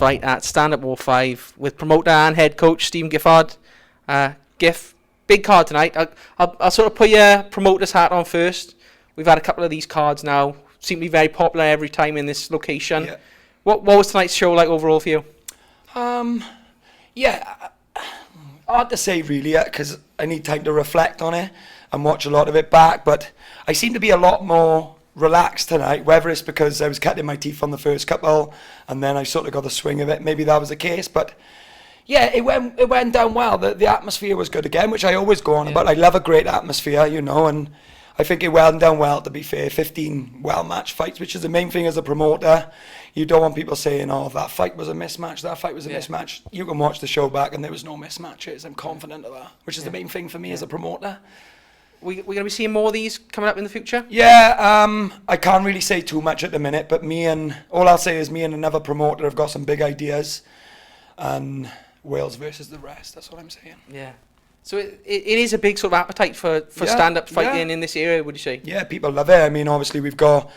fight at Stand Up War 5 with promoter and head coach Stephen Giffard. Giff, big card tonight. I'll sort of put your promoter's hat on first. We've had a couple of these cards now. Seem to be very popular every time in this location. Yeah. What was tonight's show like overall for you? Yeah, hard to say really, because I need time to reflect on it and watch a lot of it back, but I seem to be a lot more relaxed tonight, whether it's because I was cutting my teeth on the first couple and then I sort of got the swing of it. Maybe that was the case, but yeah, it went down well. The atmosphere was good again, which I always go on about. I love a great atmosphere, you know, and I think it went down well, to be fair. 15 well-matched fights, which is the main thing as a promoter. You don't want people saying, oh, that fight was a mismatch, that fight was a mismatch. You can watch the show back and there was no mismatches. I'm confident of that, which is the main thing for me as a promoter. We're going to be seeing more of these coming up in the future? Yeah, I can't really say too much at the minute, but all I'll say is me and another promoter have got some big ideas, and Wales versus the rest, that's what I'm saying. Yeah. So it is a big sort of appetite for stand-up fighting in this area, would you say? Yeah, people love it. I mean, obviously we've got,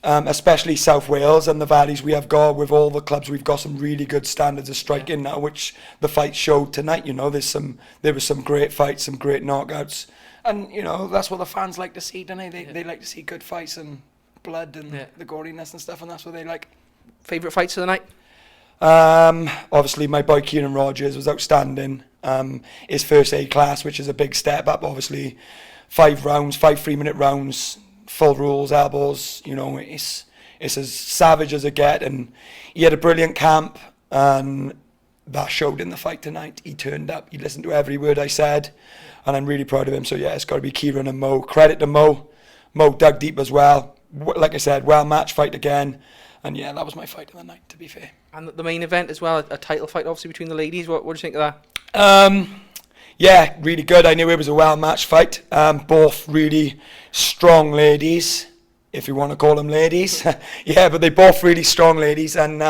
especially South Wales and the valleys we have got, with all the clubs, we've got some really good standards of striking now, which the fight showed tonight. You know, there was some great fights, some great knockouts. And, you know, that's what the fans like to see, don't they? They like to see good fights and blood and the goriness and stuff, and that's what they like. Favourite fights of the night? Obviously, my boy Kieran Rogers was outstanding. His first A class, which is a big step up, obviously. 5 rounds, 5 3-minute rounds, full rules, elbows, you know, it's as savage as it get. And he had a brilliant camp, and that showed in the fight tonight. He turned up, he listened to every word I said. And I'm really proud of him. So yeah, it's got to be Kieran and Mo. Credit to Mo. Mo dug deep as well. Like I said, well matched fight again. And yeah, that was my fight of the night, to be fair. And the main event as well, a title fight obviously between the ladies. What do you think of that? Yeah, really good. I knew it was a well matched fight. Both really strong ladies, if you want to call them ladies. Yeah, but they're both really strong ladies. And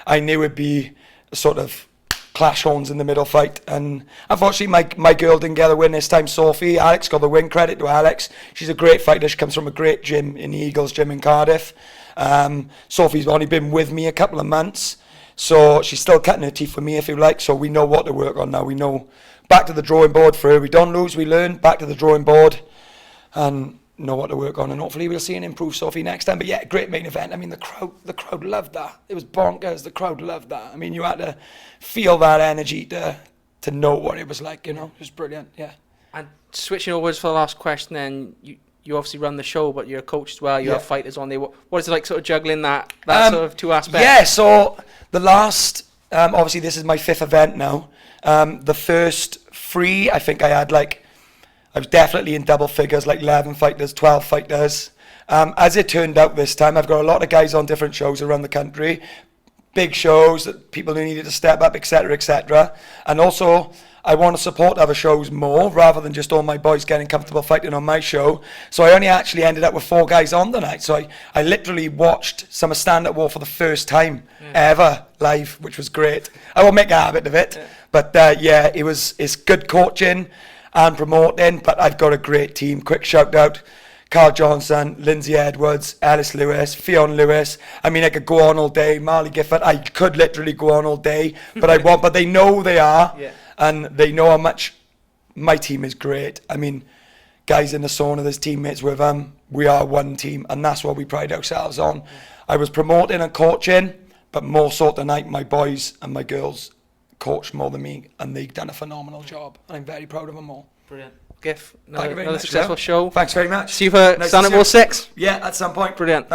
I knew it'd be a sort of clash horns in the middle fight, and unfortunately my girl didn't get a win this time. Sophie, Alex got the win. Credit to Alex, she's a great fighter. She comes from a great gym in the Eagles gym in Cardiff. Sophie's only been with me a couple of months, so she's still cutting her teeth for me, if you like. So we know what to work on now. We know, back to the drawing board for her. We don't lose, we learn. Back to the drawing board and know what to work on, and hopefully we'll see an improved Sophie next time. But yeah, great main event. I mean, the crowd loved that. It was bonkers. The crowd loved that. I mean, you had to feel that energy to know what it was like, you know. It was brilliant, yeah. And switching over for the last question, then you obviously run the show, but you're a coach as well. You have fighters on there. What is it like, sort of juggling that sort of two aspects? Yeah, so the last, obviously this is my 5th event now. The first 3, I think I was definitely in double figures, like 11 fighters, 12 fighters. As it turned out this time, I've got a lot of guys on different shows around the country, big shows that people who needed to step up, etc., etc. And also, I want to support other shows more, rather than just all my boys getting comfortable fighting on my show. So I only actually ended up with 4 guys on the night. So I literally watched some Stand Up War for the first time ever live, which was great. I won't make a habit of it, but yeah, it's good coaching and promoting, but I've got a great team. Quick shout out, Carl Johnson, Lindsay Edwards, Alice Lewis, Fionn Lewis. I mean, I could go on all day. Marley Giffard, I could literally go on all day, but I won't. But they know they are, and they know how much my team is great. I mean, guys in the sauna, there's teammates with them. We are one team, and that's what we pride ourselves on. I was promoting and coaching, but more so tonight, my boys and my girls coached more than me, and they've done a phenomenal job, and I'm very proud of them all. Brilliant. Giff, Thank you very another much, successful show. Thanks very much. See you for Stand Up War 6. Yeah, at some point. Brilliant.